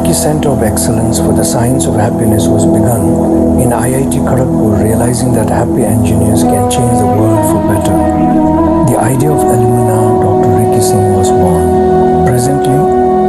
Reiki Center of Excellence for the Science of Happiness was begun in IIT Kharagpur, realizing that happy engineers can change the world for better. The idea of Illumina Dr. Reiki Singh was born. Presently,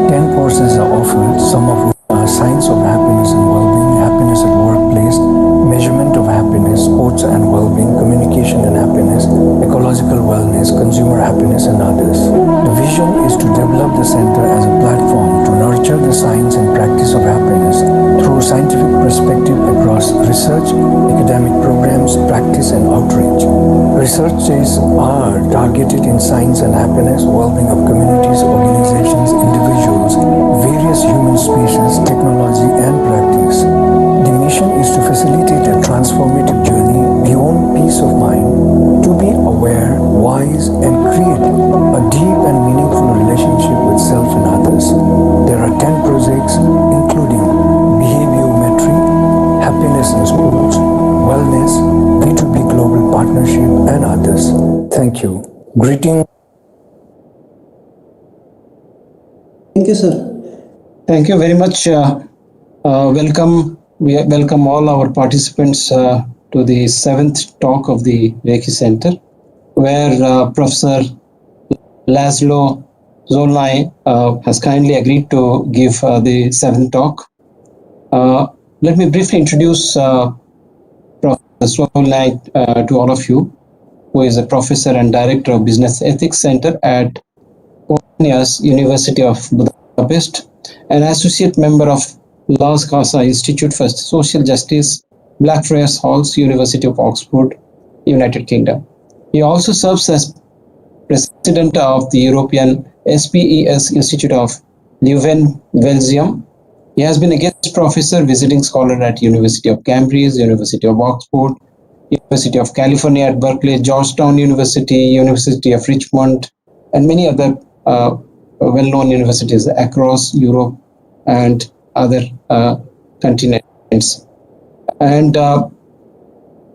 10 courses are offered, some of which are Science of Happiness and Wellbeing, Happiness at Workplace, Measurement of Happiness, Sports and Wellbeing, Communication and Happiness, Ecological Wellness, Consumer Happiness, and others. The vision is to develop the center as a platform to nurture the science and practice of happiness through scientific perspective across research, academic programs, practice, and outreach. Researches are targeted in science and happiness, well-being of communities, organizations, individuals, various human species, technology, and practice. The mission is to facilitate a transformative journey beyond peace of mind, to be aware, wise, and create a deep and meaningful relationship with self and others. There are 10 projects including behaviometry, happiness in schools, wellness, B2B global partnership, and others. Thank you. Greetings. Thank you, sir. Thank you very much. We welcome all our participants to the 7th talk of the Reiki Center, where Professor Laszlo Zsolnai has kindly agreed to give the 7th talk. Let me briefly introduce Professor Zsolnai to all of you, who is a professor and director of Business Ethics Center at Polonia's University of Budapest, an associate member of Las Casa Institute for Social Justice, Blackfriars Halls, University of Oxford, United Kingdom. He also serves as president of the European SPES Institute of Leuven, Belgium. He has been a guest professor, visiting scholar at University of Cambridge, University of Oxford, University of California at Berkeley, Georgetown University, University of Richmond, and many other well-known universities across Europe and other continents. And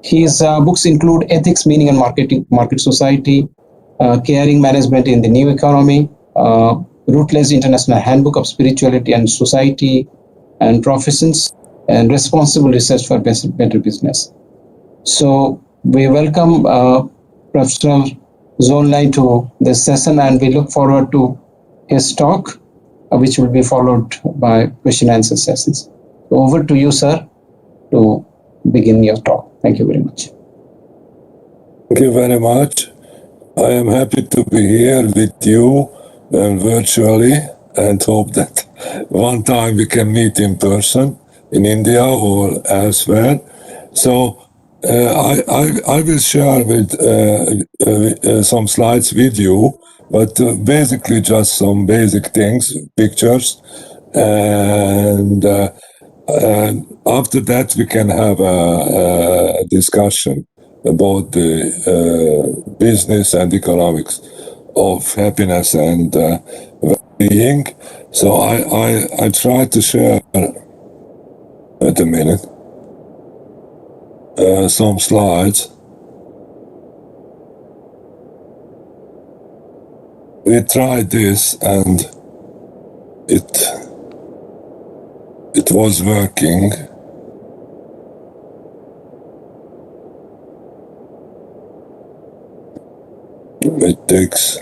his books include Ethics, Meaning and Market Society, Caring Management in the New Economy, Rootless International Handbook of Spirituality and Society and Professions, and Responsible Research for Better Business. So we welcome Professor Zsolnai to this session, and we look forward to his talk, which will be followed by question and answer sessions. Over to you, sir, to begin your talk. Thank you very much. Thank you very much. I am happy to be here with you virtually, and hope that one time we can meet in person in India or elsewhere. So I will share with some slides with you, but basically just some basic things, pictures, and after that we can have a discussion about the business and economics of happiness and well-being. So I try to share, wait a minute, some slides. We tried this and it was working. It takes,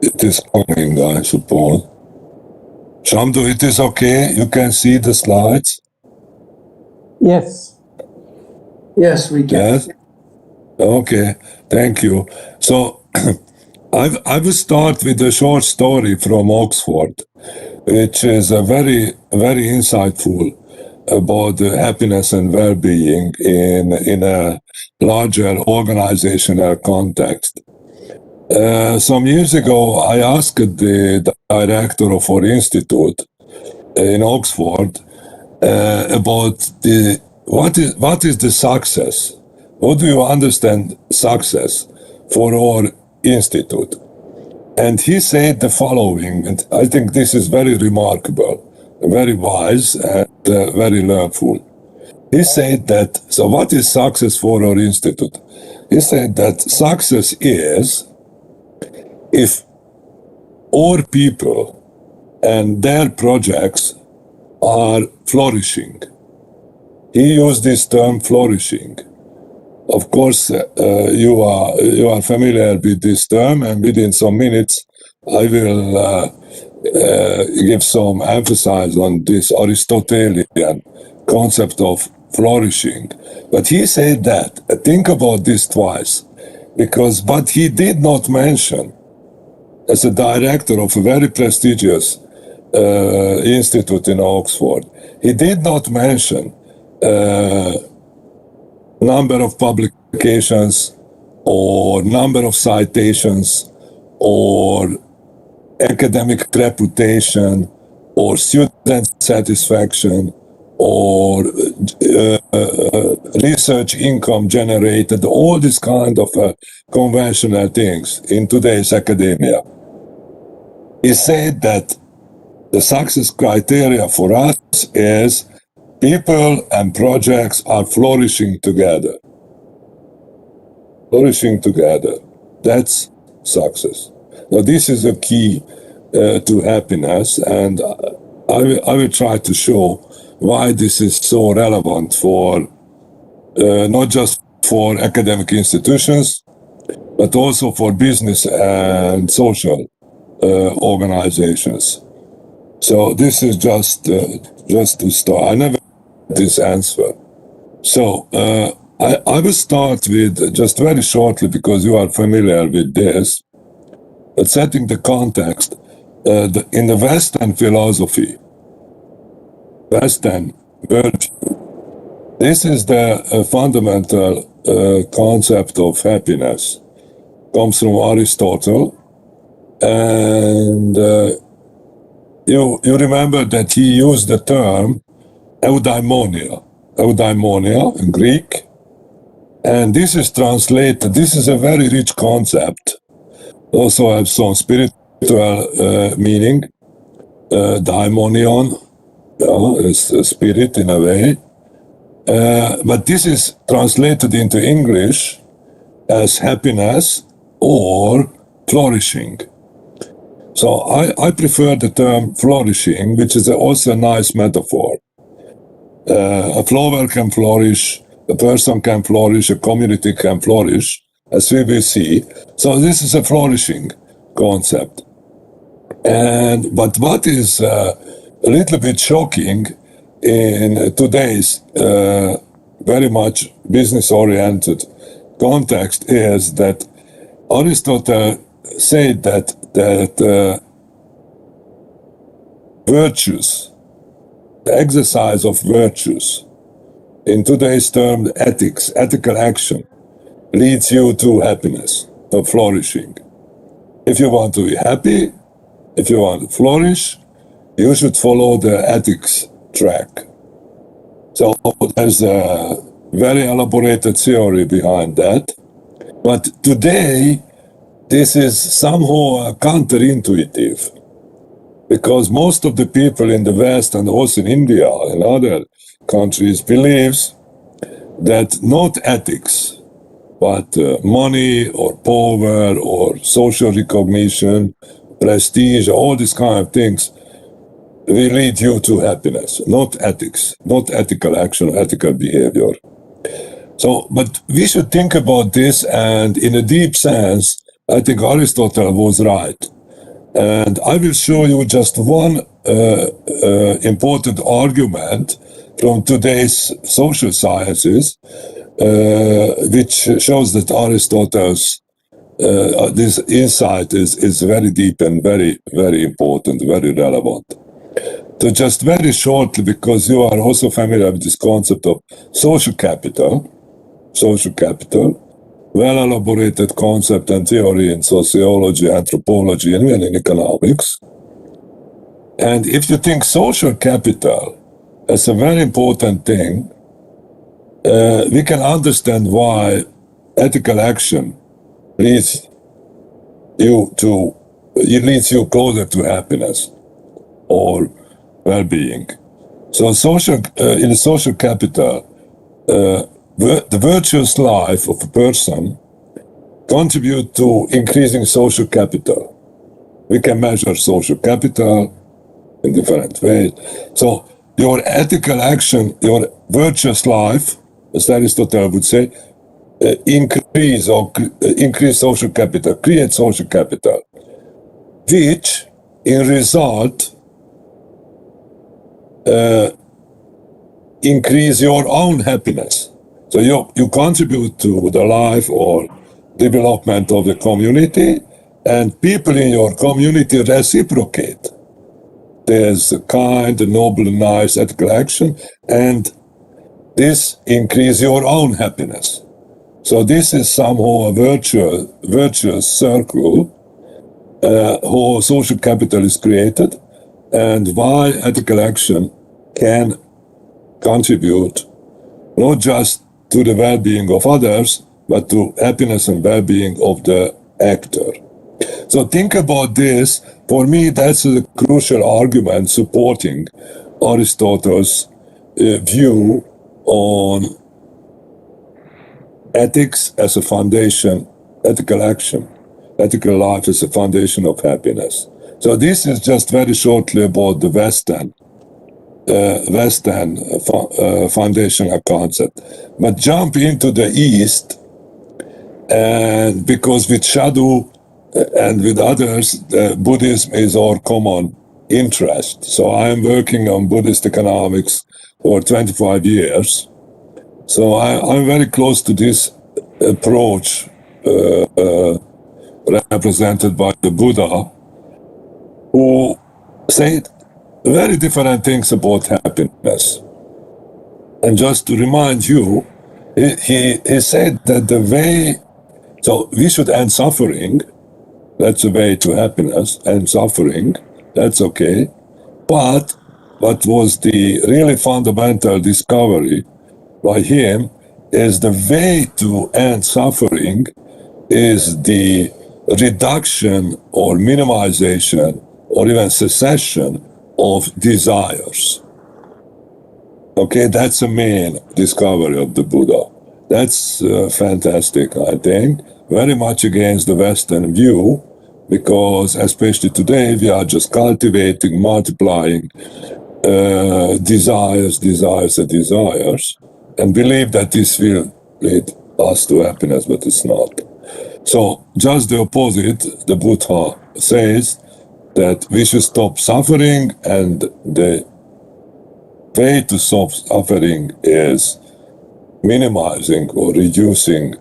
it is coming, I suppose. Shamdu, it is okay? You can see the slides? Yes. Yes, we can. Yes? Okay, thank you. So, I will start with a short story from Oxford, which is a very, very insightful about the happiness and well-being in a larger organizational context. Some years ago, I asked the director of our institute in Oxford about what is the success? What do you understand success for our institute? And he said the following, and I think this is very remarkable, very wise, and very learnful. He said that, so what is success for our institute? He said that success is if all people and their projects are flourishing. He used this term flourishing. Of course, you are familiar with this term, and within some minutes I will give some emphasis on this Aristotelian concept of flourishing. But he said that, think about this twice, but he did not mention, as a director of a very prestigious institute in Oxford, he did not mention number of publications or number of citations or academic reputation or student satisfaction or research income generated, all these kind of conventional things in today's academia. He said that the success criteria for us is people and projects are flourishing together. Flourishing together. That's success. Now, this is a key to happiness, and I will try to show why this is so relevant for not just for academic institutions, but also for business and social organizations. So this is just to start. I never had this answer. So I will start with, just very shortly, because you are familiar with this, but setting the context, in the Western philosophy, Western virtue, this is the fundamental concept of happiness. Comes from Aristotle, and you remember that he used the term eudaimonia in Greek, and this is translated. This is a very rich concept. Also has some spiritual meaning. Daimonion is a spirit in a way, but this is translated into English as happiness or flourishing. So I prefer the term flourishing, which is also a nice metaphor. A flower can flourish, a person can flourish, a community can flourish, as we will see. So this is a flourishing concept. But what is a little bit shocking in today's very much business-oriented context is that Aristotle said that virtues, the exercise of virtues, in today's term, ethics, ethical action, leads you to happiness, to flourishing. If you want to be happy, if you want to flourish, you should follow the ethics track. So there's a very elaborated theory behind that. But today, this is somehow counterintuitive, because most of the people in the West and also in India and other countries believes that not ethics, but money or power or social recognition, prestige, all these kind of things will lead you to happiness, not ethics, not ethical action, ethical behavior. So, but we should think about this, and in a deep sense, I think Aristotle was right. And I will show you just one important argument from today's social sciences, which shows that Aristotle's this insight is very deep and very, very important, very relevant. So just very shortly, because you are also familiar with this concept of social capital, well elaborated concept and theory in sociology, anthropology, and even in economics. And if you think social capital as a very important thing, we can understand why ethical action leads you closer to happiness or well-being. So in social capital, the virtuous life of a person contribute to increasing social capital. We can measure social capital in different ways. So your ethical action, your virtuous life, as Aristotle would say, increase social capital, create social capital, which in result increase your own happiness. So you contribute to the life or development of the community, and people in your community reciprocate. There's a kind, noble, nice ethical action, and this increases your own happiness. So this is somehow a virtuous circle how social capital is created, and why ethical action can contribute not just to the well-being of others, but to happiness and well-being of the actor. So think about this. For me, that's a crucial argument supporting Aristotle's view on ethics as a foundation, ethical action, ethical life as a foundation of happiness. So this is just very shortly about the Western foundational concept. But jump into the East, and because with Sadhu and with others, Buddhism is our common interest. So I am working on Buddhist economics for 25 years. So I'm very close to this approach represented by the Buddha, who said very different things about happiness. And just to remind you, he said that the way, so we should end suffering, that's the way to happiness, end suffering, that's okay. But what was the really fundamental discovery by him is the way to end suffering is the reduction or minimization or even cessation of desires. Okay, that's the main discovery of the Buddha. That's fantastic, I think. Very much against the Western view, because especially today we are just cultivating, multiplying desires, and believe that this will lead us to happiness, but it's not. So just the opposite, the Buddha says that we should stop suffering, and the way to stop suffering is minimizing or reducing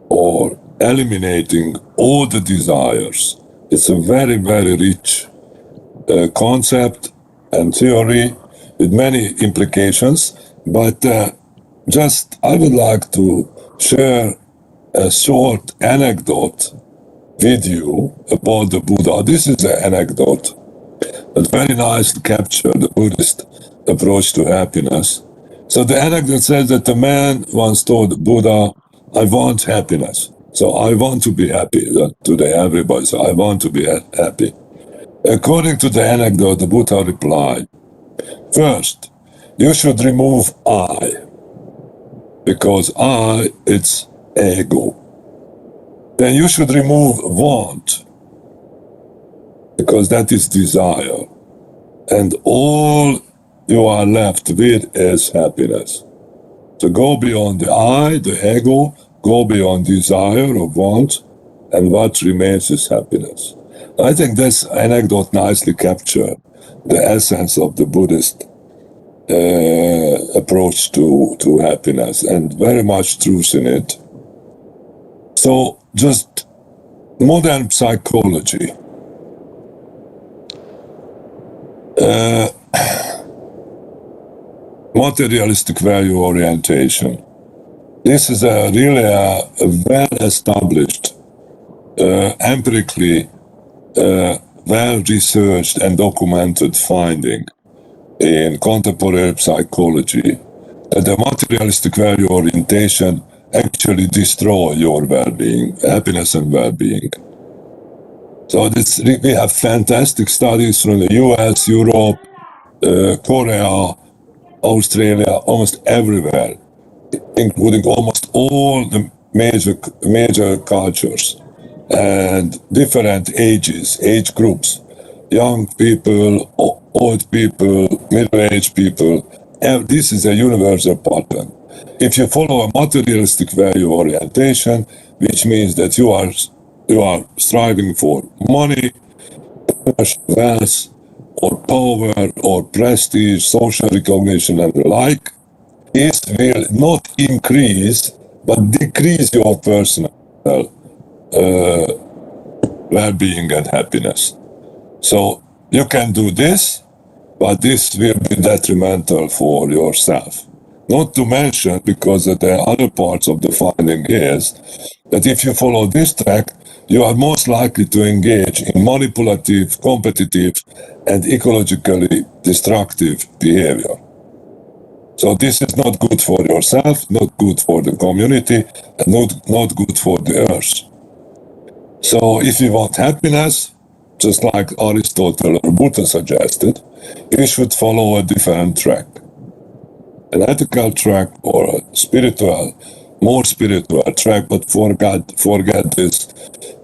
or eliminating all the desires. It's a very, very rich concept and theory with many implications, but just I would like to share a short anecdote with you about the Buddha. This is an anecdote that very nicely captures the Buddhist approach to happiness. So the anecdote says that the man once told Buddha, I want happiness. So I want to be happy. Today everybody says, I want to be happy. According to the anecdote, the Buddha replied, first, you should remove I, because I, it's ego. Then you should remove want, because that is desire. And all you are left with is happiness. So go beyond the I, the ego, go beyond desire or want, and what remains is happiness. I think this anecdote nicely captures the essence of the Buddhist approach to happiness, and very much truth in it. So just modern psychology. Materialistic value orientation. This is really a well-established, empirically well-researched and documented finding in contemporary psychology that the materialistic value orientation actually destroy your well-being, happiness and well-being. So we have fantastic studies from the US, Europe, Korea, Australia, almost everywhere, including almost all the major cultures and different age groups, young people, old people, middle-aged people. And this is a universal pattern. If you follow a materialistic value orientation, which means that you are striving for money, wealth, or power, or prestige, social recognition, and the like, this will not increase but decrease your personal well-being and happiness. So you can do this, but this will be detrimental for yourself. Not to mention, because the other parts of the finding is that if you follow this track, you are most likely to engage in manipulative, competitive, and ecologically destructive behavior. So this is not good for yourself, not good for the community, and not good for the earth. So if you want happiness, just like Aristotle or Buddha suggested, you should follow a different track. An ethical track or a spiritual, more spiritual track, but forget this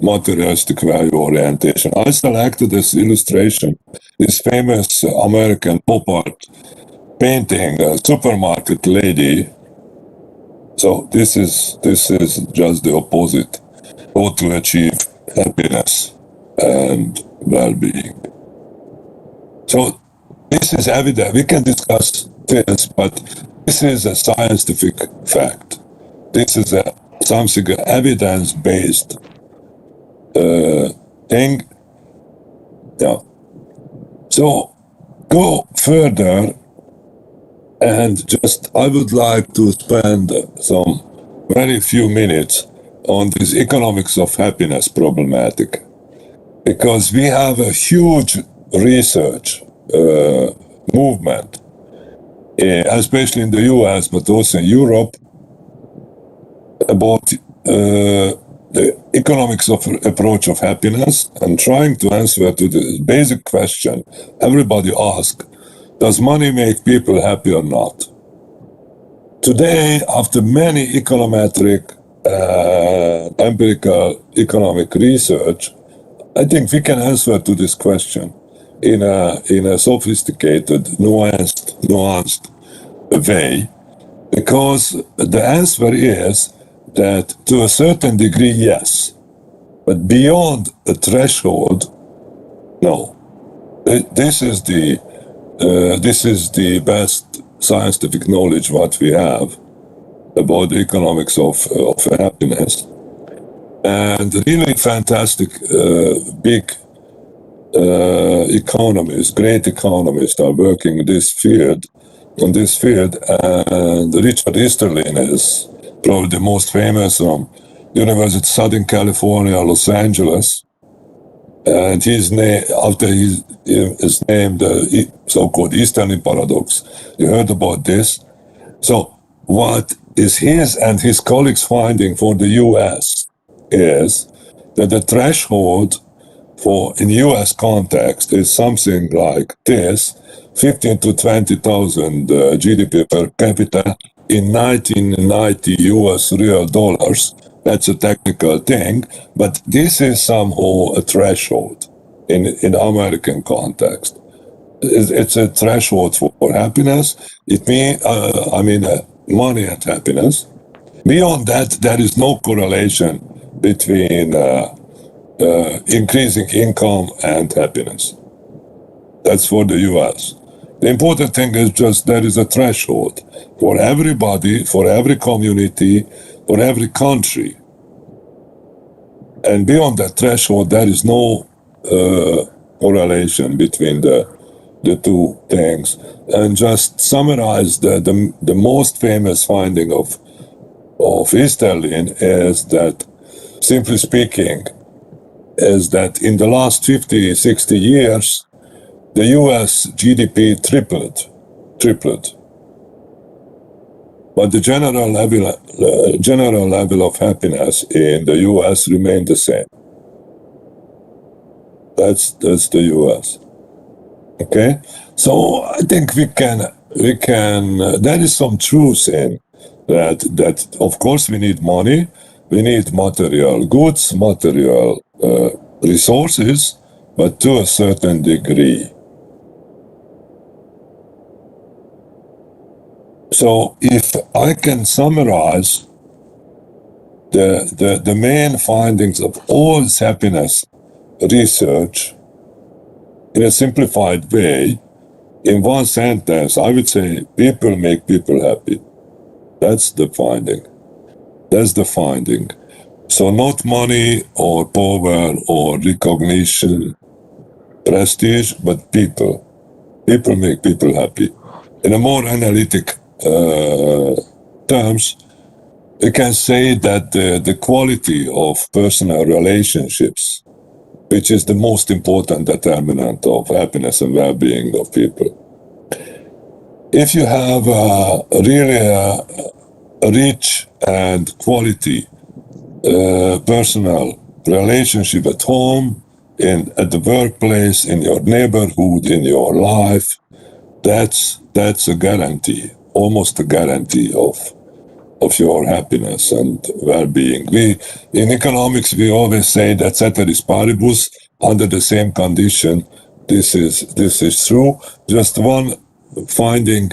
materialistic value orientation. I selected this illustration, this famous American pop art painting, a supermarket lady. So this is just the opposite. How to achieve happiness and well-being. So this is evident. We can discuss this, but this is a scientific fact. This is something evidence-based thing. Yeah. So go further, and I would like to spend some very few minutes on this economics of happiness problematic, because we have a huge research movement, especially in the US, but also in Europe, about the economics of approach of happiness, and trying to answer to the basic question everybody asks: does money make people happy or not? Today, after many econometric empirical economic research, I think we can answer to this question in a sophisticated, nuanced way, because the answer is that to a certain degree, yes, but beyond a threshold, no. This is the best scientific knowledge what we have about the economics of happiness. And really fantastic, big economists, great economists are working in this field, and Richard Easterlin is probably the most famous from University of Southern California, Los Angeles. And his name, after his name, the so-called Easterlin paradox. You heard about this? So what is his and his colleagues' finding for the US is that the threshold for in US context is something like this: 15 to 20,000 GDP per capita in 1990 US real dollars. That's a technical thing, but this is somehow a threshold in American context. It's a threshold for happiness. It means, money and happiness. Beyond that, there is no correlation between increasing income and happiness. That's for the US. The important thing is just there is a threshold for everybody, for every community, for every country. And beyond that threshold, there is no correlation between the two things. And just summarize the most famous finding of Easterlin is that, simply speaking, is that in the last 50, 60 years, the US GDP tripled. But the general level of happiness in the US remained the same. That's the US. Okay? So I think we can there is some truth in that of course we need money, we need material goods, material resources, but to a certain degree. So if I can summarize the main findings of all happiness research in a simplified way, in one sentence, I would say people make people happy. That's the finding. That's the finding. So not money or power or recognition, prestige, but people. People make people happy. In a more analytic terms, we can say that the quality of personal relationships, which is the most important determinant of happiness and well-being of people. If you have really a rich and quality personal relationship at home, at the workplace, in your neighborhood, in your life, that's a guarantee, almost a guarantee of your happiness and well-being. In economics, we always say that ceteris paribus, under the same condition. This is true. Just one finding,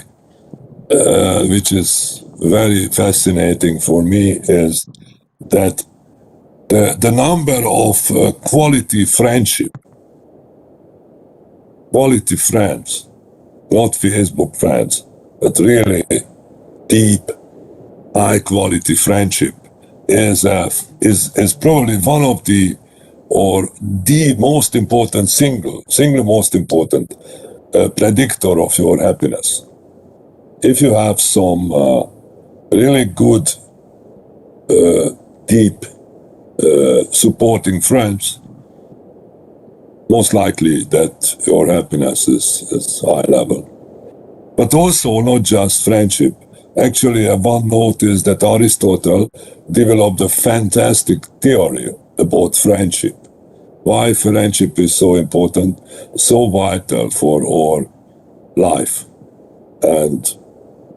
which is very fascinating for me, is that the number of quality friendship, quality friends, not Facebook friends, but really deep, high quality friendship is probably one of the most important single most important predictor of your happiness. If you have some really good, deep, supporting friends, most likely that your happiness is high level. But also not just friendship. Actually, one noticed that Aristotle developed a fantastic theory about friendship. Why friendship is so important, so vital for our life. And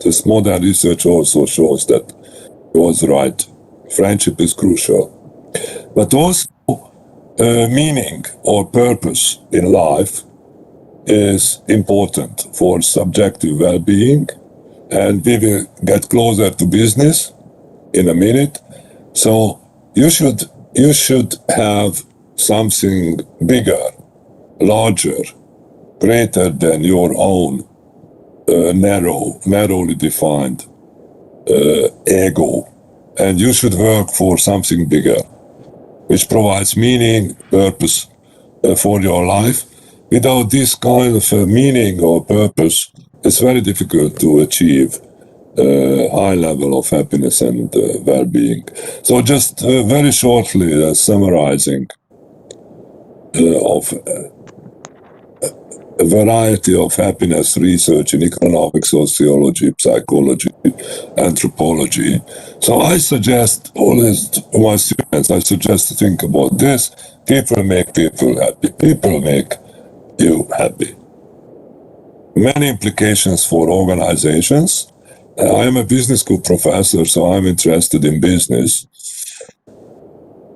this modern research also shows that he was right. Friendship is crucial. But also, meaning or purpose in life is important for subjective well-being. And we will get closer to business in a minute. So you should have something bigger, larger, greater than your own narrowly defined ego. And you should work for something bigger, which provides meaning, purpose for your life. Without this kind of meaning or purpose, it's very difficult to achieve a high level of happiness and well-being. So just very shortly summarizing of a variety of happiness research in economics, sociology, psychology, anthropology. So I suggest always to my students, I suggest to think about this. People make people happy. People make you happy. Many implications for organizations. I am a business school professor, so I'm interested in business.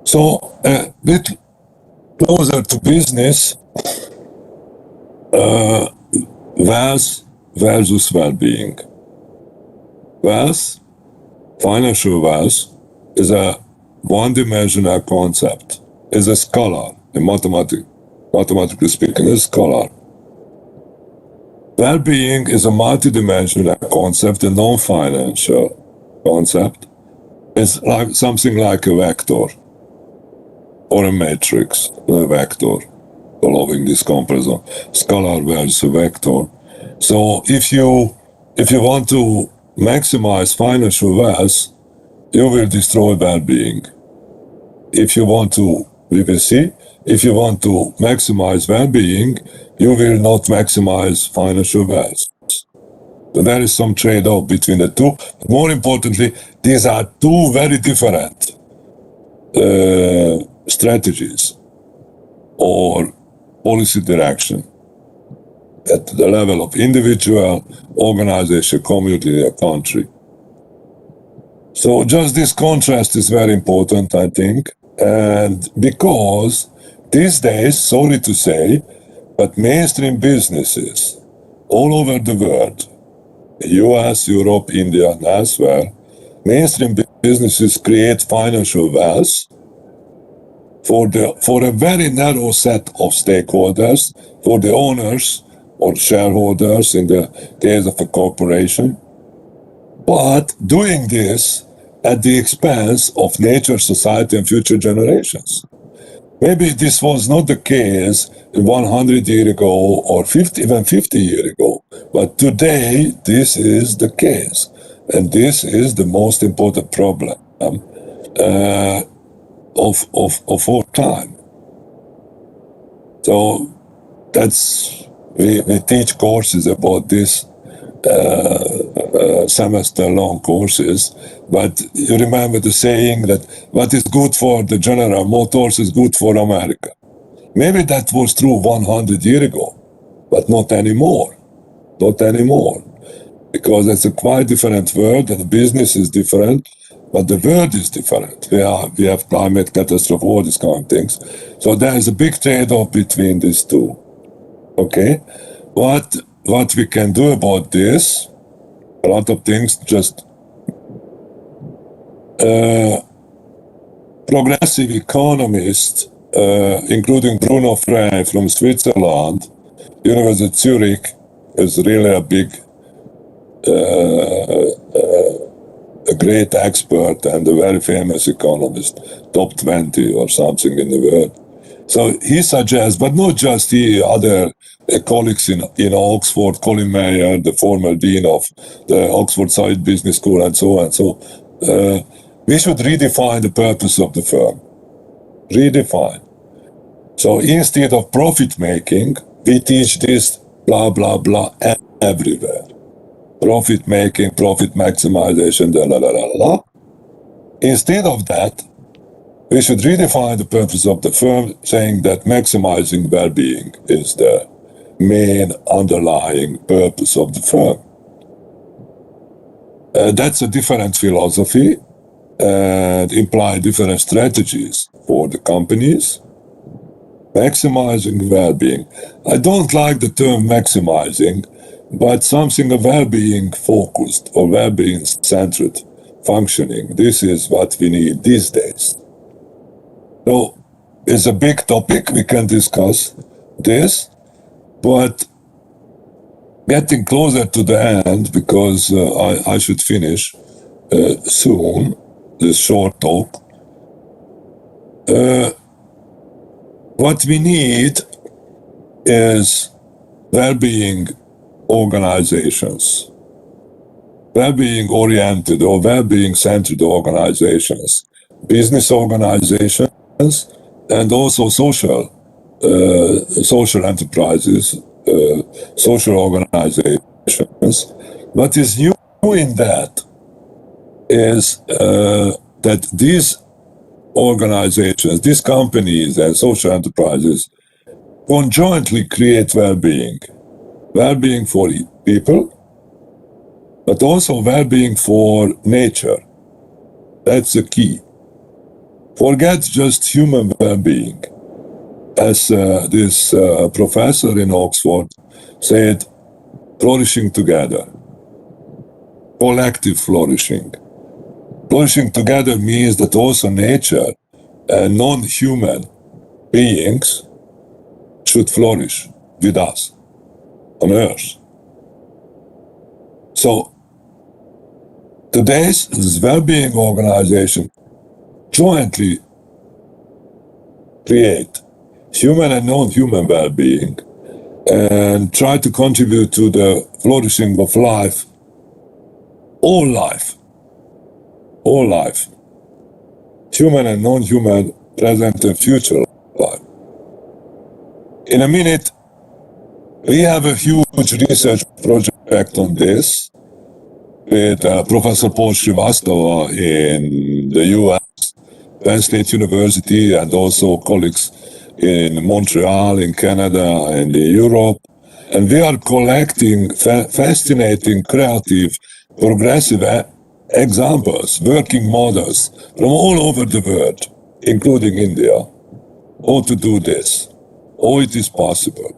So a bit closer to business, wealth versus well-being. Wealth, financial wealth, is a one-dimensional concept, is a scalar, mathematically speaking, is a scalar. Well-being is a multidimensional concept, a non-financial concept. It's like something like a vector or a matrix, a vector, following this comparison. Scalar versus a vector. So if you want to maximize financial wealth, you will destroy well-being. If you want to, we will see, if you want to maximize well-being, you will not maximize financial wealth. So there is some trade-off between the two. More importantly, these are two very different strategies or policy direction at the level of individual, organization, community, or country. So just this contrast is very important, I think, and because These days, sorry to say, but mainstream businesses all over the world, US, Europe, India, and elsewhere, mainstream businesses create financial wealth for a very narrow set of stakeholders, for the owners or shareholders in the case of a corporation, but doing this at the expense of nature, society, and future generations. Maybe this was not the case 100 years ago or even 50 years ago, but today this is the case, and this is the most important problem of our time. So we teach courses about this, semester-long courses, but you remember the saying that what is good for the General Motors is good for America. Maybe that was true 100 years ago, but not anymore. Not anymore. Because it's a quite different world, and the business is different, but the world is different. We have climate catastrophe, all these kind of things. So there is a big trade-off between these two. Okay? What we can do about this, a lot of things, just progressive economists, including Bruno Frey from Switzerland, University of Zurich, is really a big, a great expert and a very famous economist, top 20 or something in the world. So he suggests, but not just he, other colleagues in Oxford, Colin Mayer, the former dean of the Oxford Side Business School, and so on. So we should redefine the purpose of the firm. Redefine. So instead of profit making, we teach this blah, blah, blah everywhere. Profit making, profit maximization, la, la, la, la. Instead of that, we should redefine the purpose of the firm, saying that maximizing well-being is the main underlying purpose of the firm. That's a different philosophy and imply different strategies for the companies. Maximizing well-being. I don't like the term maximizing, but something of well-being focused or well-being centered functioning. This is what we need these days. So it's a big topic, we can discuss this, but getting closer to the end, because I should finish soon, this short talk. What we need is well-being organizations, well-being oriented or well-being centered organizations, business organizations, and also social enterprises, social organizations. What is new in that is that these organizations, these companies and social enterprises conjointly create well-being. Well-being for people, but also well-being for nature. That's the key. Forget just human well-being. As this professor in Oxford said, flourishing together, collective flourishing. Flourishing together means that also nature and non-human beings should flourish with us on Earth. So today's well-being organization jointly create human and non-human well-being and try to contribute to the flourishing of life, all life, human and non-human, present and future life. In a minute, we have a huge research project on this with Professor Paul Srivastava in the US, Penn State University, and also colleagues in Montreal, in Canada, and in Europe. And we are collecting fascinating, creative, progressive examples, working models from all over the world, including India. how to do this, how it is possible,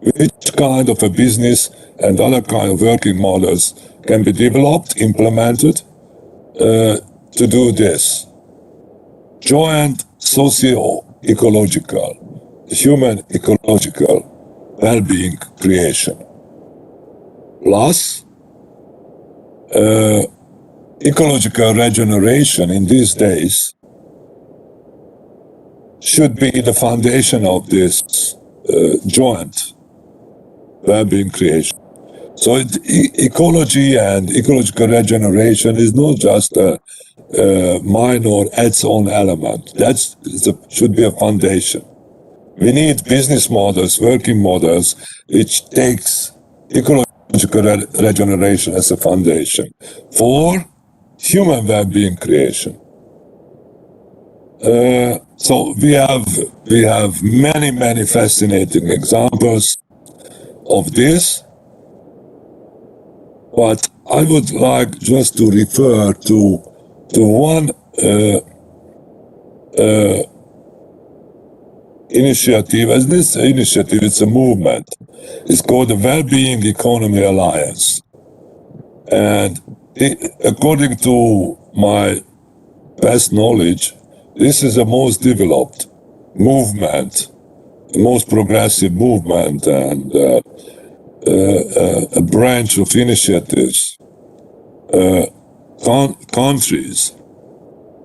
which kind of a business and other kind of working models can be developed, implemented to do this. Joint socio-ecological, human ecological well-being creation. Plus, ecological regeneration in these days should be the foundation of this joint well-being creation. So ecology and ecological regeneration is not just a minor adds-on element. That should be a foundation. We need business models, working models, which takes ecological regeneration as a foundation for human well-being creation. So we have many fascinating examples of this, but I would like just to refer to one initiative. As this initiative, it's a movement. It's called the Wellbeing Economy Alliance, and according to my best knowledge, this is the most developed movement, the most progressive movement, and a branch of initiatives, countries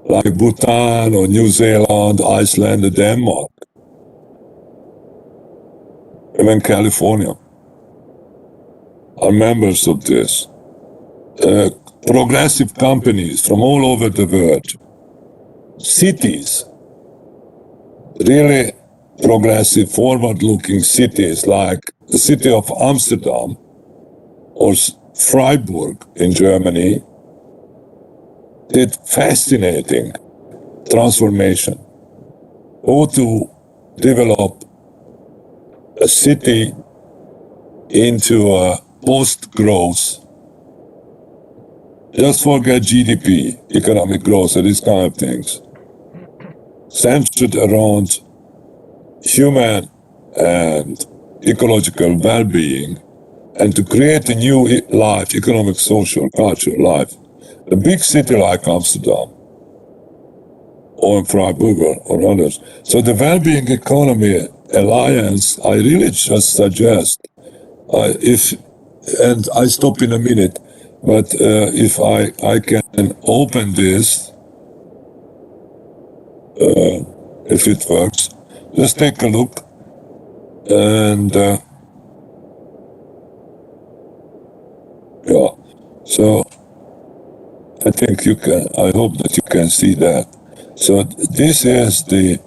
like Bhutan or New Zealand, Iceland, or Denmark, even California are members of this. Progressive companies from all over the world, cities, really progressive, forward-looking cities like the city of Amsterdam or Freiburg in Germany did fascinating transformation. How to develop a city into a post-growth. Just forget GDP, economic growth, and these kind of things. Centered around human and ecological well-being, and to create a new life, economic, social, cultural life. A big city like Amsterdam, or Freiburg, or others. So the Wellbeing Economy Alliance, I really just suggest, and I stop in a minute, but if I can open this, if it works, just take a look, and yeah, so I think you can, I hope that you can see that. So this is the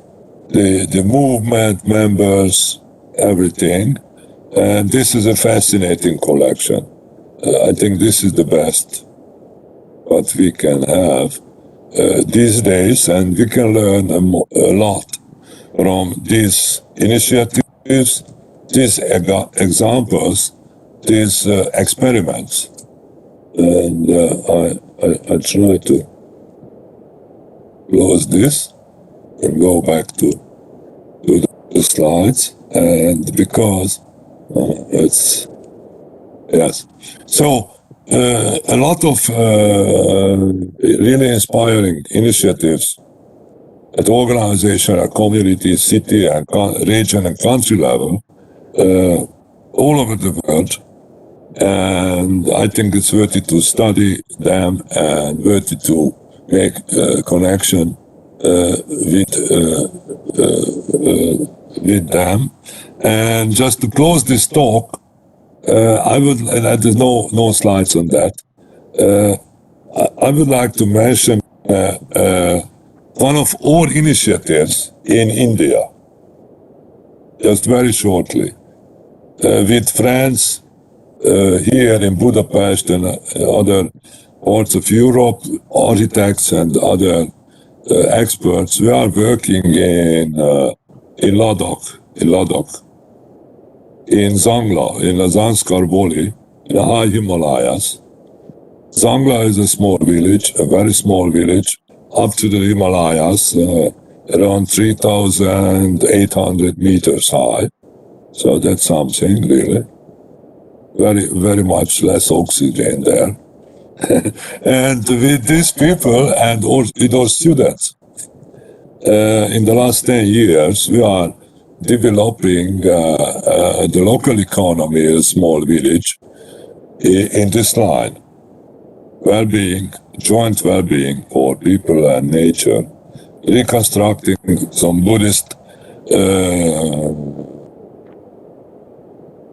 movement, members, everything, and this is a fascinating collection. I think this is the best what we can have these days, and we can learn a lot from these initiatives, these examples, these experiments. And I try to close this and go back to the slides, and because it's, yes. So a lot of really inspiring initiatives at organizational, community, city, and region and country level all over the world. And I think it's worth it to study them and worth it to make a connection with them. And just to close this talk, I would, and there's no slides on that, I would like to mention one of our initiatives in India, just very shortly, with friends here in Budapest and other parts of Europe, architects and other experts. We are working in Ladakh, in Zangla, in the Zanskar Valley, in the high Himalayas. Zangla is a small village, a very small village, up to the Himalayas, around 3,800 meters high. So that's something really. Very, very much less oxygen there. And with these people and with our students, in the last 10 years, we are developing the local economy, a small village, in this line. Well-being, joint well-being for people and nature, reconstructing some Buddhist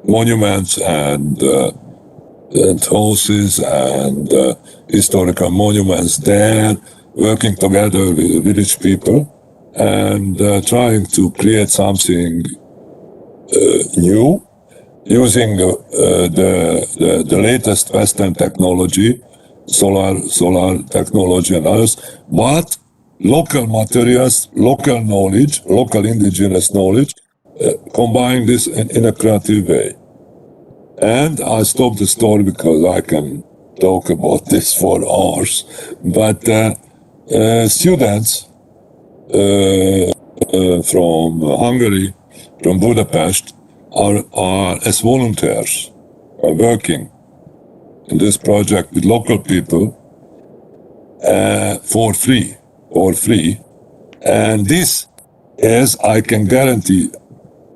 monuments and houses and historical monuments there, working together with the village people and trying to create something new, using the latest Western technology, solar technology and others, but local materials, local knowledge, local indigenous knowledge, combine this in a creative way. And I stopped the story because I can talk about this for hours. But students from Hungary, from Budapest, are as volunteers, are working in this project with local people for free. And this is, I can guarantee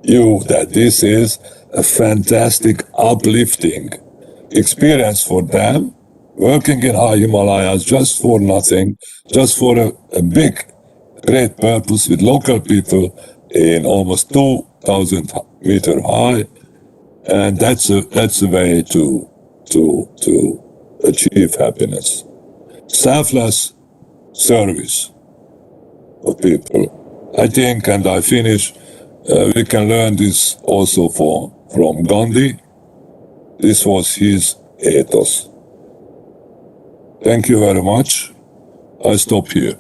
you that this is a fantastic, uplifting experience for them, working in high Himalayas just for nothing, just for a big, great purpose with local people in almost 2,000 meter high, and that's a way to achieve happiness. Selfless service of people. I think, and I finish, we can learn this also from Gandhi. This was his ethos. Thank you very much. I stop here.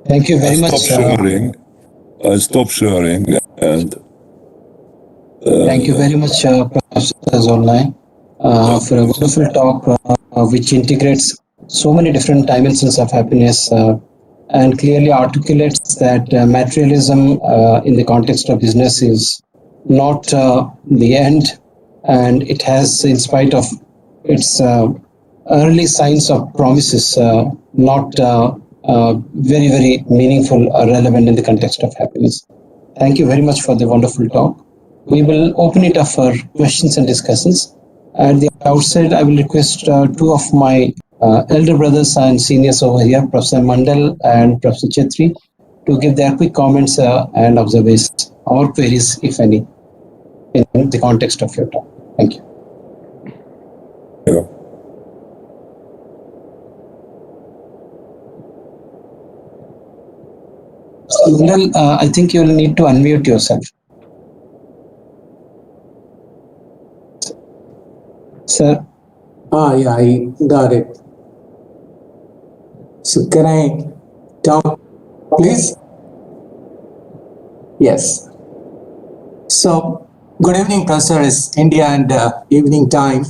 Thank you very much. I stop sharing and thank you very much, Professor Zsolnai, for a wonderful talk which integrates so many different dimensions of happiness and clearly articulates that materialism in the context of business is not the end, and it has, in spite of its early signs of promises, not very, very meaningful or relevant in the context of happiness. Thank you very much for the wonderful talk. We will open it up for questions and discussions. At the outset, I will request two of my elder brothers and seniors over here, Professor Mandal and Professor Chetri, to give their quick comments and observations or queries, if any, in the context of your talk. Thank you. Yeah. Mandal, I think you will need to unmute yourself. Sir. Yeah, I got it. So can I talk, please? Yes. So good evening, Professor. It's India and evening time,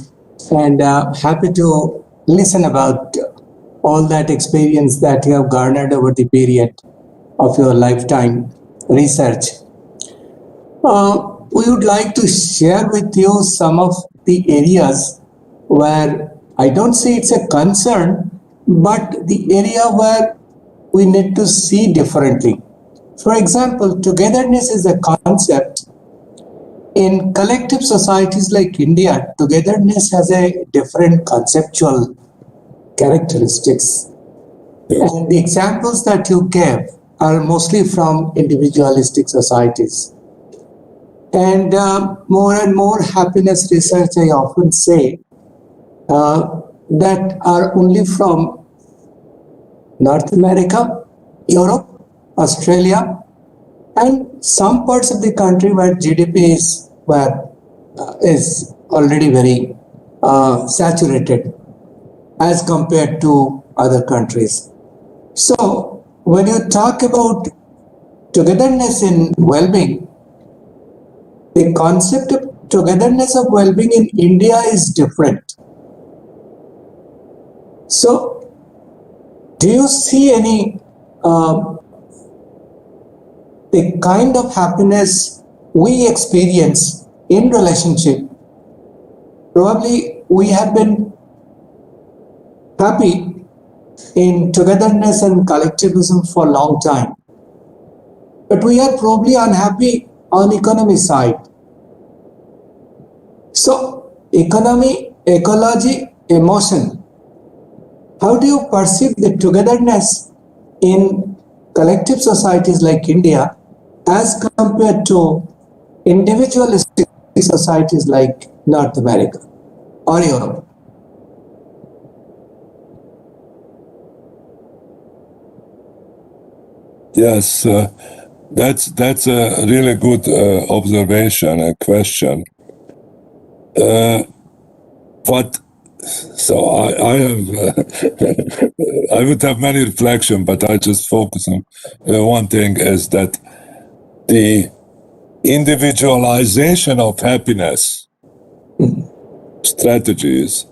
and happy to listen about all that experience that you have garnered over the period of your lifetime research. We would like to share with you some of the areas where I don't say it's a concern, but the area where we need to see differently. For example, togetherness is a concept. In collective societies like India, togetherness has a different conceptual characteristics. And the examples that you gave are mostly from individualistic societies. And more and more happiness research, I often say, that are only from North America, Europe, Australia, and some parts of the country where GDP is already very saturated as compared to other countries. So when you talk about togetherness in well-being, the concept of togetherness of well-being in India is different. So Do you see any the kind of happiness we experience in relationship? Probably we have been happy in togetherness and collectivism for a long time, but we are probably unhappy on economy side. So economy, ecology, emotion. How do you perceive the togetherness in collective societies like India as compared to individualistic societies like North America or Europe? Yes, that's a really good observation and question. But so I have I would have many reflections, but I just focus on one thing is that the individualization of happiness strategies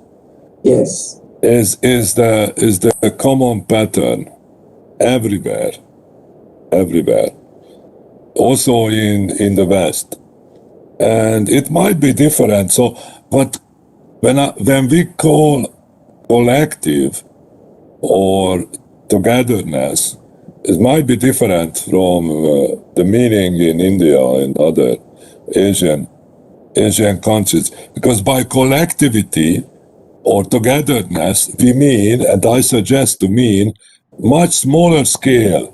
Yes. is the common pattern everywhere, also in the West, and it might be different. So, but when we call collective or togetherness, it might be different from the meaning in India and other Asian countries, because by collectivity or togetherness we mean, and I suggest to mean, much smaller scale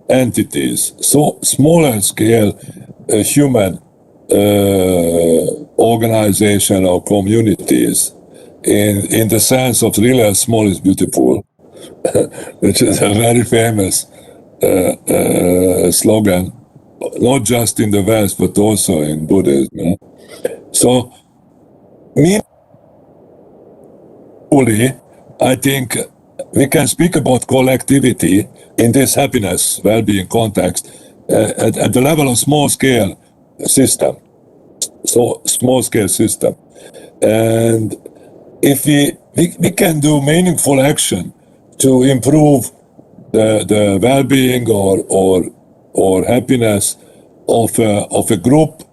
entities, so smaller scale human organization or communities, in the sense of really small is beautiful, which is a very famous slogan, not just in the West but also in Buddhism. So meaningfully, I think we can speak about collectivity in this happiness, well-being context at the level of small-scale system. So small-scale system, and if we can do meaningful action to improve the well-being or happiness of a group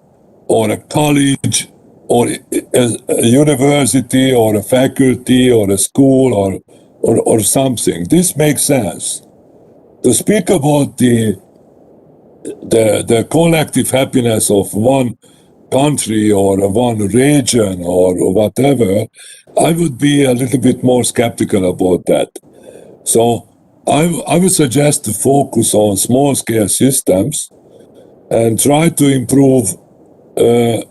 or a college or a university or a faculty or a school or something, this makes sense. To speak about the collective happiness of one country or one region or whatever, I would be a little bit more skeptical about that. So I would suggest to focus on small-scale systems and try to improve the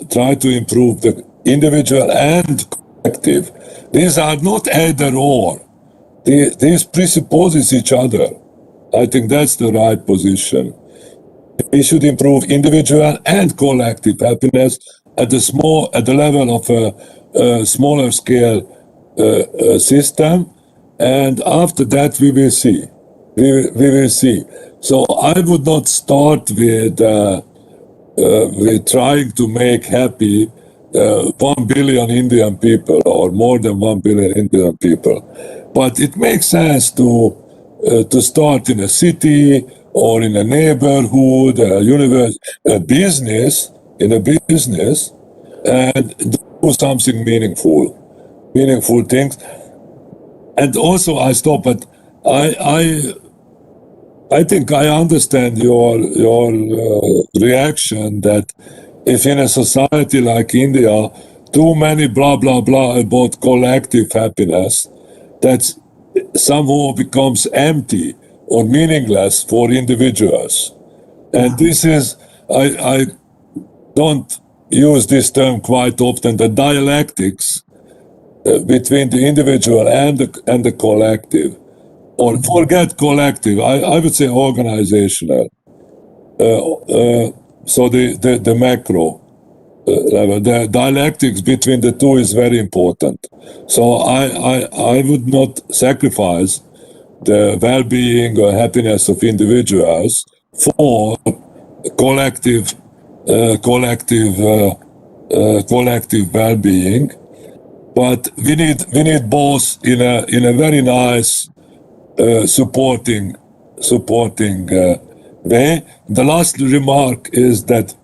individual and collective. These are not either or. These presupposes each other. I think that's the right position. We should improve individual and collective happiness at the level of a smaller scale system, and after that we will see. We will see. So I would not start with trying to make happy 1 billion Indian people or more than 1 billion Indian people, but it makes sense to start in a city or in a neighborhood, a university, a business, and do something meaningful things. And also I stop, but I think I understand your reaction that if in a society like India, too many blah blah blah about collective happiness, that somehow becomes empty or meaningless for individuals. And this is, I don't use this term quite often, the dialectics between the individual and the collective, or forget collective, I would say organizational. So the macro level, the dialectics between the two is very important. So I would not sacrifice the well-being or happiness of individuals for collective well-being. but we need both in a very nice supporting way. The last remark is that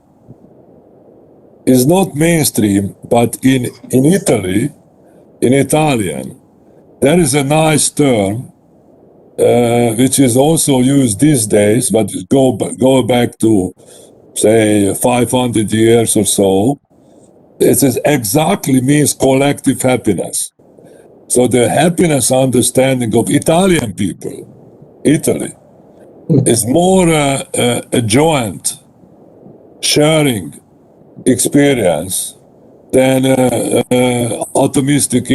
is not mainstream, but in Italy, in Italian, there is a nice term which is also used these days, but go back to say 500 years or so. It is exactly means collective happiness. So the happiness understanding of Italian people, Italy, is more a joint sharing experience than atomistic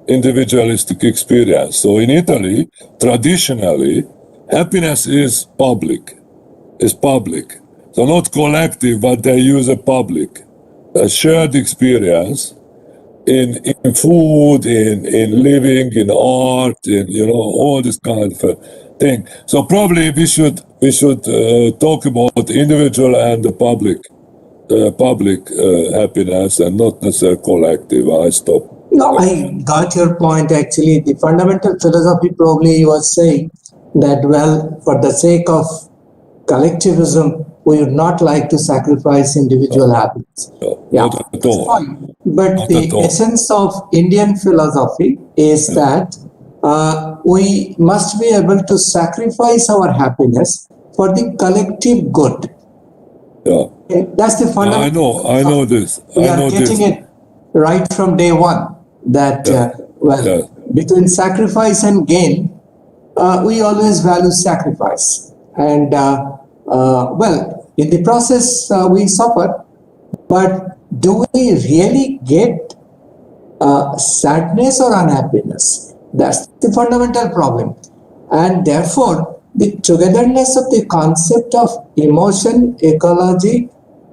individualistic experience. So in Italy, traditionally, happiness is public. So not collective, but they use a public, a shared experience in food, in living, in art, in all this kind of thing. So probably we should talk about individual and the public happiness and not necessarily collective. I stop. No, I got your point. Actually, the fundamental philosophy probably was saying that, well, for the sake of collectivism, we would not like to sacrifice individual happiness. Yeah, Not at that's all. fine. But Not the at all. essence of Indian philosophy is that we must be able to sacrifice our happiness for the collective good. Yeah. And that's the fundamental. I know this. We I are know getting this. it right from day one that, between sacrifice and gain, we always value sacrifice. And, well, in the process, we suffer. But do we really get sadness or unhappiness? That's the fundamental problem. And therefore, the togetherness of the concept of emotion, ecology,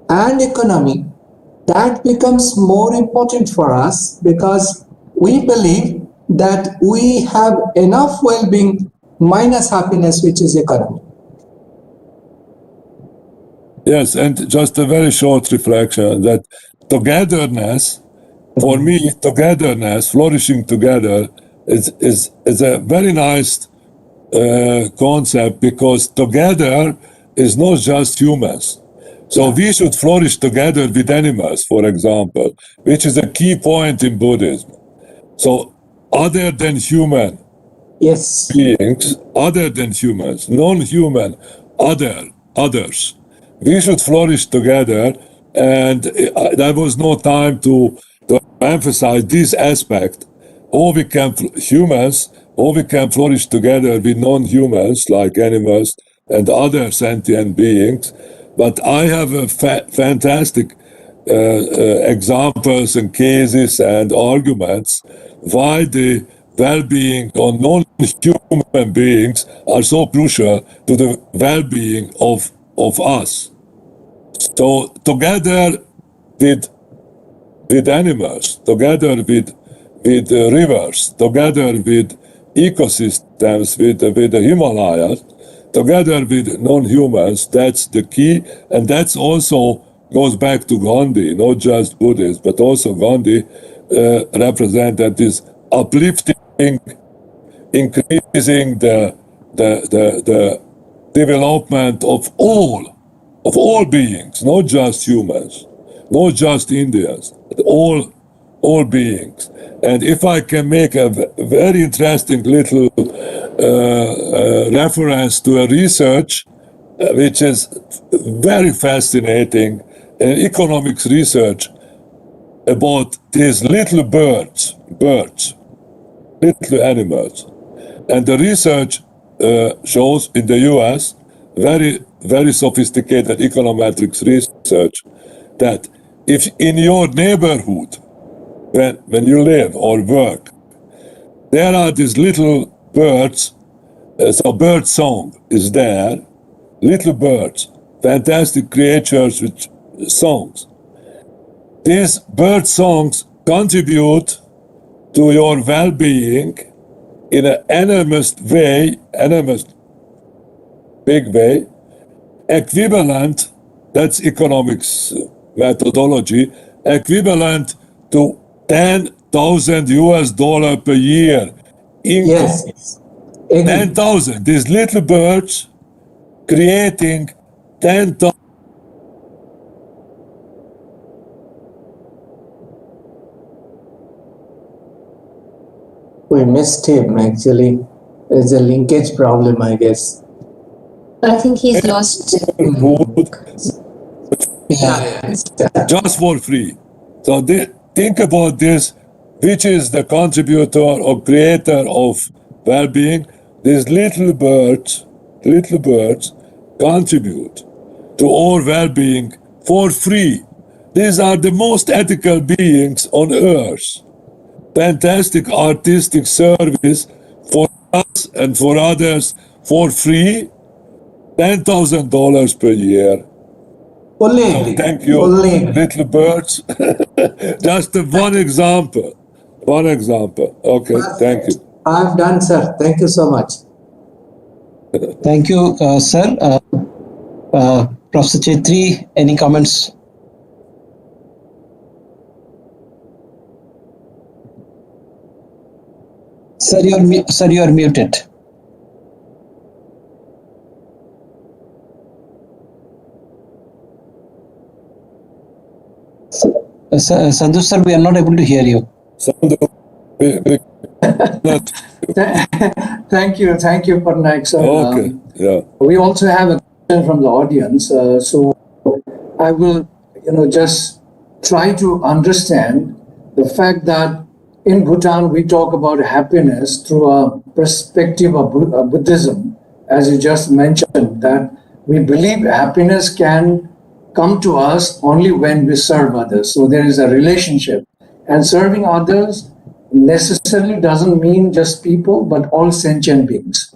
and economy, that becomes more important for us because we believe that we have enough well-being minus happiness, which is economy. Yes, and just a very short reflection that togetherness, for me, togetherness, flourishing together, is a very nice concept because together is not just humans. So we should flourish together with animals, for example, which is a key point in Buddhism. So other than human Yes. beings, other than humans, non-human, others, we should flourish together. And there was no time to emphasize this aspect. How we can flourish together with non-humans like animals and other sentient beings. But I have a fantastic examples and cases and arguments why the well-being of non-human beings are so crucial to the well-being of us. So together with animals, together with rivers, together with ecosystems, with the Himalayas, together with non-humans, that's the key. And that's also goes back to Gandhi, not just Buddhists, but also Gandhi represented this uplifting, increasing the development of all beings, not just humans, not just Indians, but all beings. And if I can make a very interesting little reference to a research which is very fascinating, economics research about these little birds, little animals. And the research shows in the US, very, very sophisticated econometrics research, that if in your neighborhood, when you live or work, there are these little birds, so bird song is there, little birds, fantastic creatures with songs. These bird songs contribute to your well-being in an enormous big way, equivalent, that's economics methodology, equivalent to 10,000 US dollar per year income. Yes. Agree. 10,000. These little birds creating 10,000. We missed him actually. There's a linkage problem, I guess. I think he's lost. Just for free. So think about this, which is the contributor or creator of well-being. These little birds contribute to our well-being for free. These are the most ethical beings on earth. Fantastic artistic service for us and for others for free, $10,000 per year. Fully So agree. thank you, Fully agree. little birds. Just one example. One example. Okay, thank you. I've done, sir. Thank you so much. Thank you, sir. Professor Chetri, any comments? Sir, you are muted. Sandhu sir, we are not able to hear you. Thank you, Parnaik sir. Okay, yeah. We also have a question from the audience, so I will, just try to understand the fact that in Bhutan we talk about happiness through a perspective of Buddhism, as you just mentioned, that we believe happiness can come to us only when we serve others. So there is a relationship, and serving others necessarily doesn't mean just people, but all sentient beings.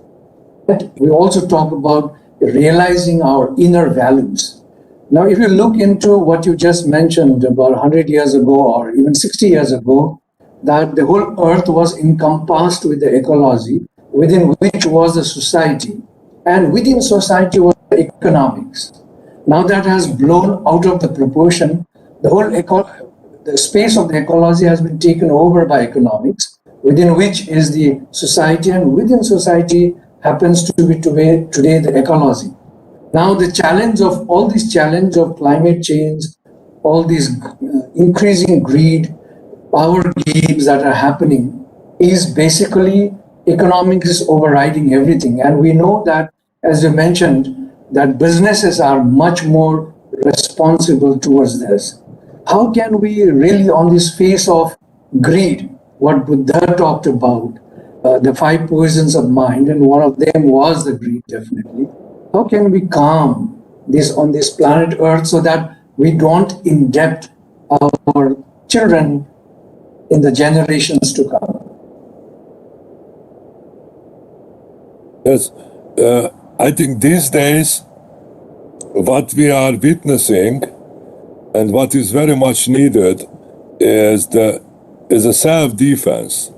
We also talk about realizing our inner values. Now, if you look into what you just mentioned about 100 years ago or even 60 years ago, that the whole earth was encompassed with the ecology, within which was the society, and within society was the economics. Now that has blown out of the proportion. The whole the space of the ecology has been taken over by economics, within which is the society, and within society happens to be today the ecology. Now the challenge of all this challenge of climate change, all these increasing greed, power games that are happening is basically economics is overriding everything. And we know that, as you mentioned, that businesses are much more responsible towards this. How can we really, on this face of greed, what Buddha talked about, the 5 poisons of mind, and one of them was the greed, definitely. How can we calm this on this planet Earth so that we don't indebt our children in the generations to come? Yes, I think these days what we are witnessing and what is very much needed is a self-defense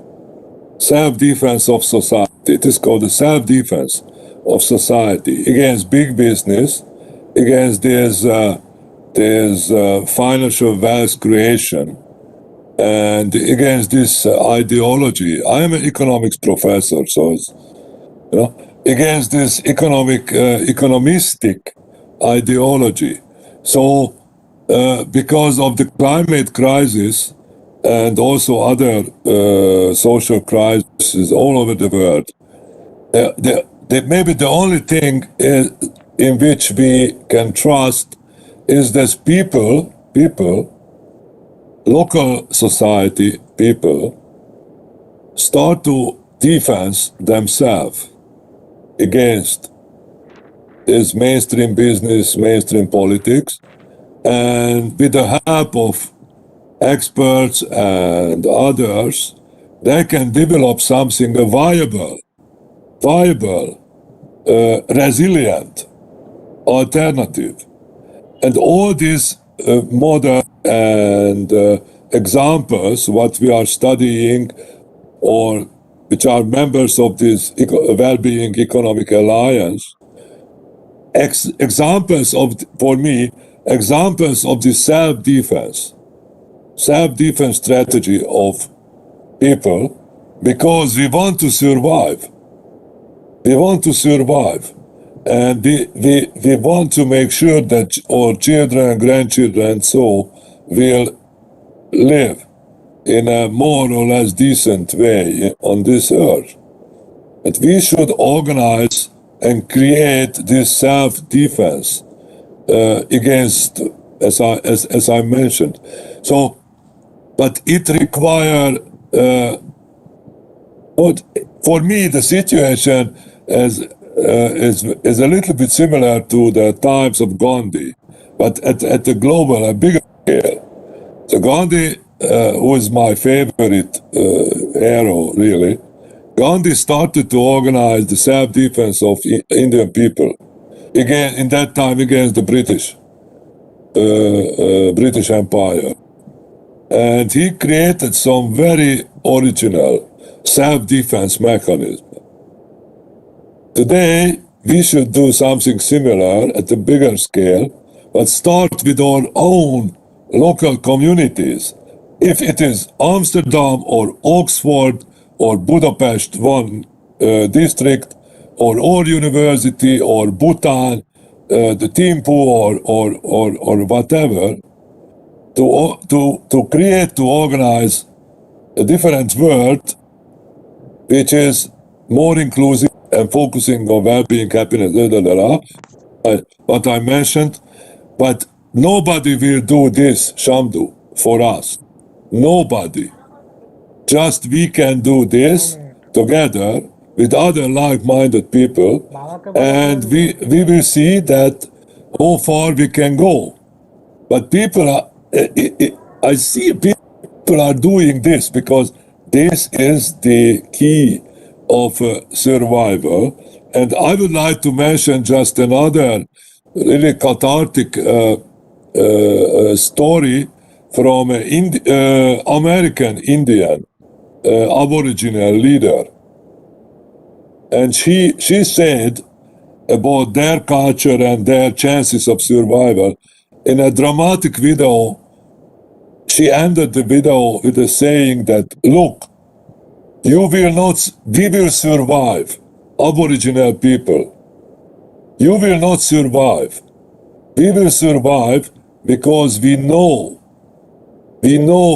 of society. It is called the self-defense of society against big business, against this financial wealth creation, and against this ideology. I am an economics professor, so against this economistic ideology. So because of the climate crisis and also other social crises all over the world, maybe the only thing in which we can trust is that people, local society people, start to defense themselves against this mainstream business, mainstream politics, and with the help of experts and others, they can develop something viable, resilient alternative. And all these modern and examples, what we are studying, or which are members of this Wellbeing Economic Alliance, examples of, for me, examples of the self-defense. self-defense strategy of people because we want to survive. We want to survive. And we want to make sure that our children and grandchildren so will live in a more or less decent way on this earth. But we should organize and create this self-defense against, as I mentioned. So, but it requires, for me, the situation is a little bit similar to the times of Gandhi, but at the global, a bigger scale. So Gandhi, who is my favorite hero, really, Gandhi started to organize the self-defense of Indian people, again, in that time against the British Empire. And he created some very original self-defense mechanism. Today, we should do something similar at a bigger scale, but start with our own local communities. If it is Amsterdam or Oxford or Budapest, one district, or university, or Bhutan, the Thimphu, or whatever, to create, to organize a different world which is more inclusive and focusing on well-being, happiness, what I mentioned. But nobody will do this, Shamdu, for us. Nobody. Just we can do this together with other like-minded people, and we will see that how far we can go. But people are, I see people are doing this because this is the key of survival. And I would like to mention just another really cathartic story from an American Indian Aboriginal leader. And she said about their culture and their chances of survival. In a dramatic video, she ended the video with a saying that, look, we will survive, Aboriginal people. You will not survive. We will survive because we know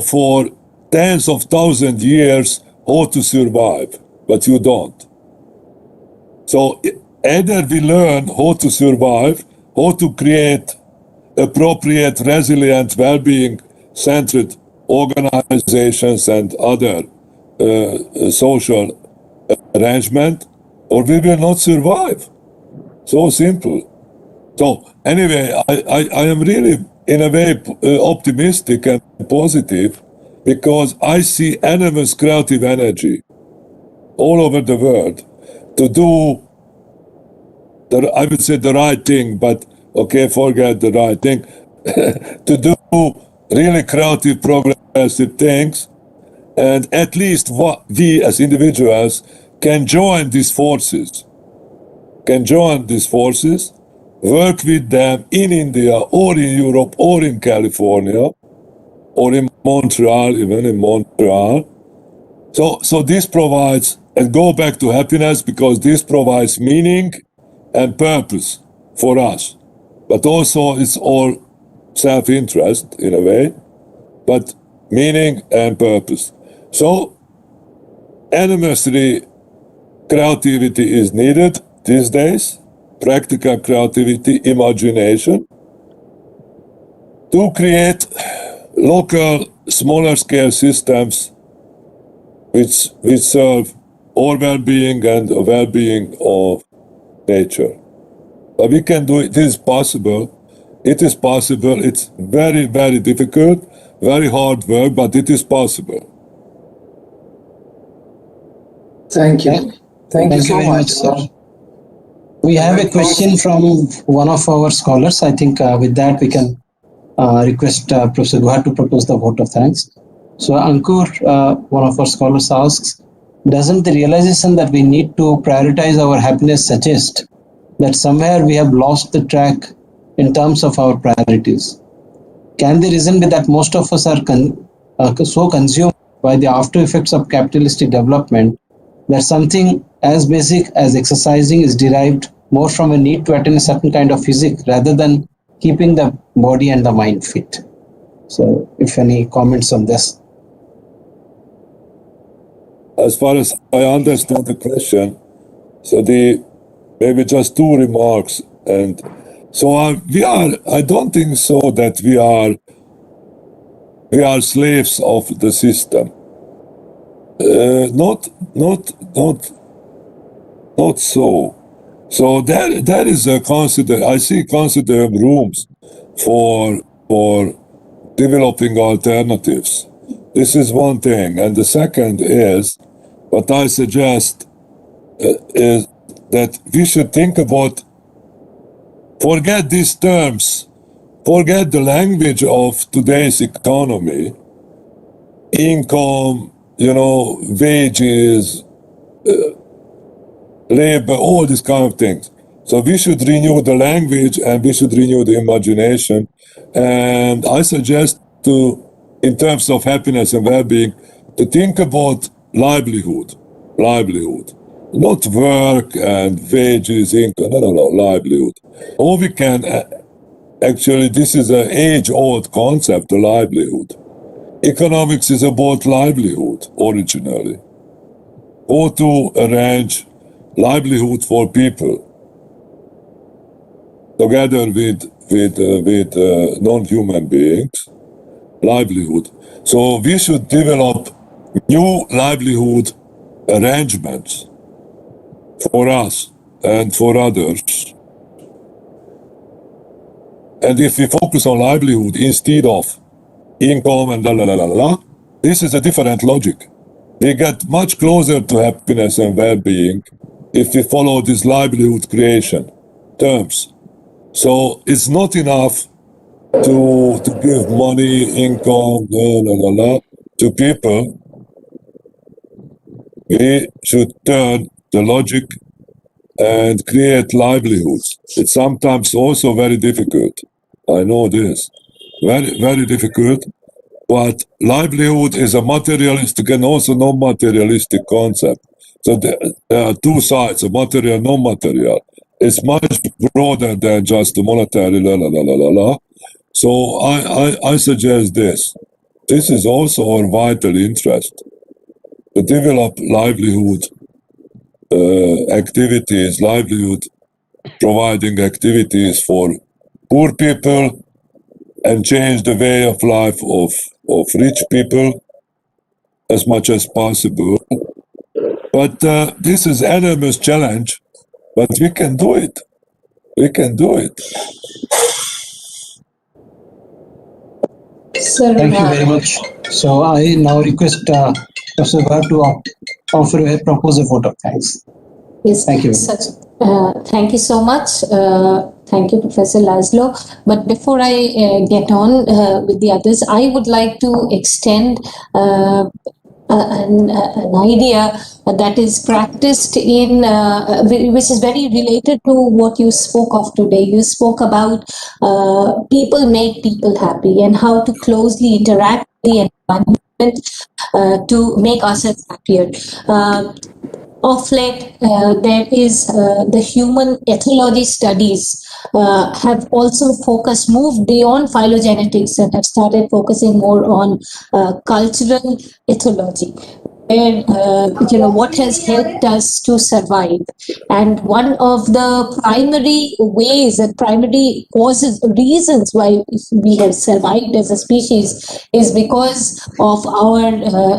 for tens of thousands of years how to survive, but you don't. So either we learn how to survive, how to create appropriate, resilient, well-being centered organizations and other social arrangement, or we will not survive. So simple. So anyway, I am really in a way optimistic and positive because I see enormous creative energy all over the world to do I would say the right thing, but okay, forget the right thing, to do really creative, progressive things. And at least what we as individuals can join these forces, work with them in India or in Europe or in California or in Montreal, even in Montreal. So this provides, and go back to happiness, because this provides meaning and purpose for us. But also it's all self-interest in a way, but meaning and purpose. So enormously creativity is needed these days, practical creativity, imagination, to create local, smaller scale systems which serve our well-being and the well-being of nature. But we can do it. It is possible. It's very, very difficult, very hard work, but it is possible. Thank you. Thank you so very much, sir. We have a question from one of our scholars. I think with that we can request Professor Guha to propose the vote of thanks. So Ankur, one of our scholars asks, doesn't the realization that we need to prioritize our happiness suggest that somewhere we have lost the track in terms of our priorities? Can the reason be that most of us are so consumed by the after effects of capitalistic development that something as basic as exercising is derived more from a need to attain a certain kind of physique rather than keeping the body and the mind fit. So, if any comments on this? As far as I understand the question, so maybe just two remarks, and so I don't think so that we are slaves of the system. Not so. So there is I see considerable rooms for developing alternatives. This is one thing, and the second is what I suggest is that we should think about, forget these terms, forget the language of today's economy, income, wages, labor, all these kind of things. So we should renew the language and we should renew the imagination. And I suggest in terms of happiness and well-being, to think about livelihood, not work and wages, income, no, livelihood. Or we can, actually, this is an age-old concept, the livelihood. Economics is about livelihood, originally. How to arrange livelihood for people together with non-human beings, livelihood. So we should develop new livelihood arrangements for us and for others. And if we focus on livelihood instead of income and this is a different logic. We get much closer to happiness and well-being if we follow this livelihood creation terms. So it's not enough to give money, income, to people. We should turn the logic and create livelihoods. It's sometimes also very difficult. I know this. Very, very difficult. But livelihood is a materialistic and also non-materialistic concept. So there are two sides, a material, non-material. It's much broader than just the monetary, So I suggest this. This is also our vital interest, to develop livelihood activities, livelihood providing activities for poor people, and change the way of life of rich people as much as possible. But this is an enormous challenge, but we can do it. We can do it. Sir, Thank you very much. So I now request Professor Gar to offer a propose a vote of thanks. Yes, Thank you. Thank you so much. Thank you, Professor Laszlo. But before I get on with the others, I would like to extend an idea that is practiced in, which is very related to what you spoke of today. You spoke about people make people happy and how to closely interact with the environment to make ourselves happier. Of late, there is the human ethology studies have also moved beyond phylogenetics and have started focusing more on cultural ethology, where what has helped us to survive. And one of the primary ways and primary reasons why we have survived as a species is because of our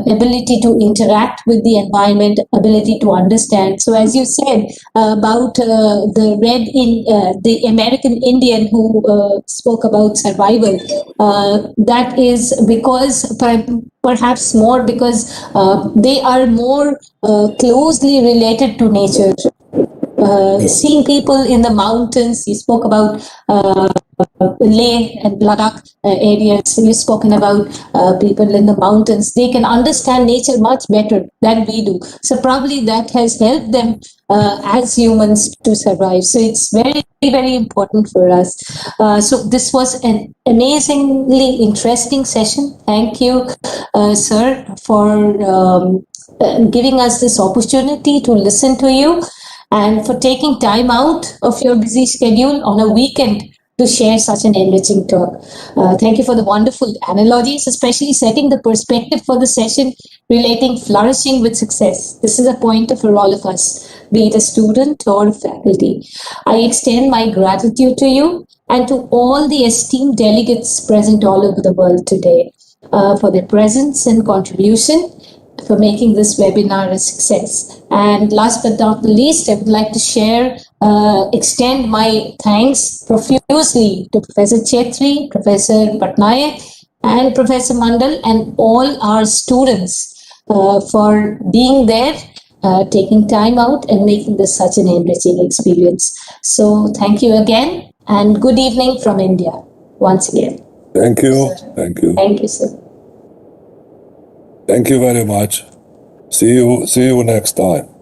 ability to interact with the environment, ability to understand. So as you said about the American Indian who spoke about survival, that is because perhaps more because they are more closely related to nature. seeing people in the mountains. You spoke about Leh and Ladakh areas. You've spoken about people in the mountains. They can understand nature much better than we do. So probably that has helped them as humans to survive. So it's very, very important for us. So this was an amazingly interesting session. Thank you, sir, for giving us this opportunity to listen to you and for taking time out of your busy schedule on a weekend to share such an enriching talk. Thank you for the wonderful analogies, especially setting the perspective for the session relating flourishing with success. This is a pointer for all of us, be it a student or a faculty. I extend my gratitude to you and to all the esteemed delegates present all over the world today for their presence and contribution, for making this webinar a success. And last but not the least, I would like to extend my thanks profusely to Professor Chetri, Professor Patnaik, and Professor Mandal, and all our students for being there, taking time out and making this such an enriching experience. So thank you again, and good evening from India once again. Thank you. Thank you. Thank you, sir. Thank you very much. See you next time.